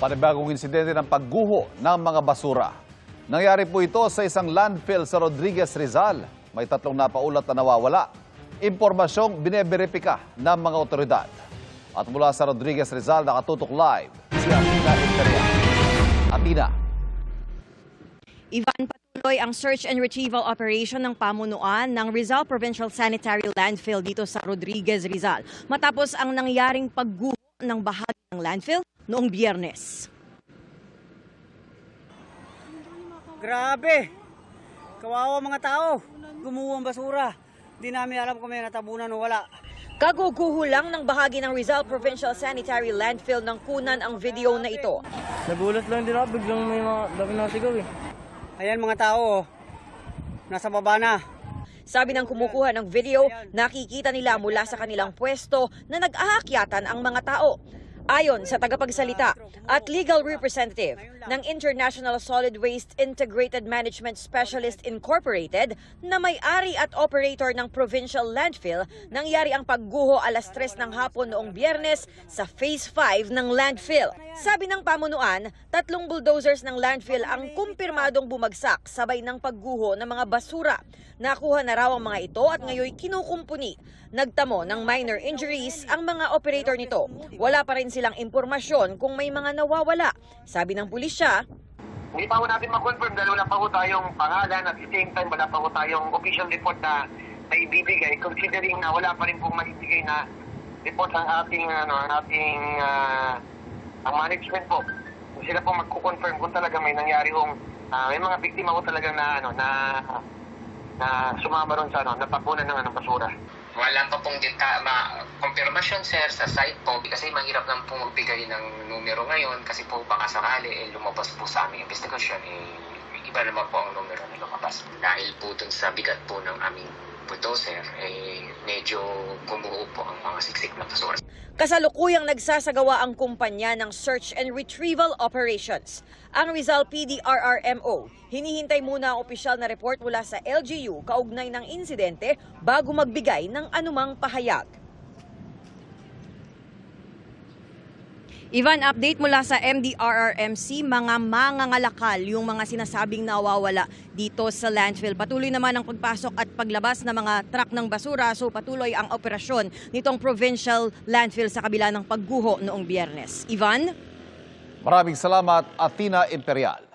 Panibagong insidente ng pagguho ng mga basura. Nangyari po ito sa isang landfill sa Rodriguez, Rizal. May 3 napaulat na nawawala. Impormasyong bineberipika ng mga otoridad. At mula sa Rodriguez, Rizal, nakatutok live si Atina Imperial. Atina. Ivan, patuloy ang search and retrieval operation ng pamunuan ng Rizal Provincial Sanitary Landfill dito sa Rodriguez, Rizal. Matapos ang nangyaring pagguho ng bahagi ng landfill noong Biyernes. Grabe! Kawawa mga tao. Gumuho ang basura. Hindi namin alam kung may natabunan o wala. Kaguguho lang ng bahagi ng Rizal Provincial Sanitary Landfill ng kunan ang video na ito. Nagulat lang din ako, biglang may mga dami nasigaw eh. Ayan mga tao, nasa baba na. Sabi ng kumukuha ng video, nakikita nila mula sa kanilang pwesto na nag-aakyatan ang mga tao. Ayon sa tagapagsalita at legal representative ng International Solid Waste Integrated Management Specialist Incorporated na may-ari at operator ng provincial landfill, nangyari ang pagguho alas 3 ng hapon noong Biyernes sa Phase 5 ng landfill. Sabi ng pamunuan, 3 bulldozers ng landfill ang kumpirmadong bumagsak sabay ng pagguho ng mga basura. Nakuha na raw ang mga ito at ngayon kinukumpuni. Nagtamo ng minor injuries ang mga operator nito. Wala pa rin silang impormasyon kung may mga nawawala. Sabi ng pulisya, hindi pa ho natin ma-confirm dahil wala pa ho tayong pangalan at the same time wala pa ho tayong official report na ibibigay considering na wala pa rin po maibigay na report ang ating ang management po. Sila po magko-confirm kung talaga may nangyari hong may mga biktima ho talaga na sumama ron sa natapunan ng basura. Wala pa pong confirmation sir sa site po kasi mahirap lang pong magbigay ng numero ngayon kasi po baka sakali lumabas po sa aming investigasyon iba naman po ang numero na lumabas. Dahil po dun sa bigat po ng aming bulldozer medyo gumuho po ang mga siksik na basura. kasalukuyang nagsasagawa ang kumpanya ng search and retrieval operations. Ang Rizal PDRRMO, hinihintay muna ang opisyal na report mula sa LGU kaugnay ng insidente bago magbigay ng anumang pahayag. Ivan, update mula sa MDRRMC, mga mangangalakal yung mga sinasabing nawawala dito sa landfill. Patuloy naman ang pagpasok at paglabas ng mga truck ng basura, so patuloy ang operasyon nitong provincial landfill sa kabila ng pagguho noong Biyernes. Ivan? Maraming salamat, Atina Imperial.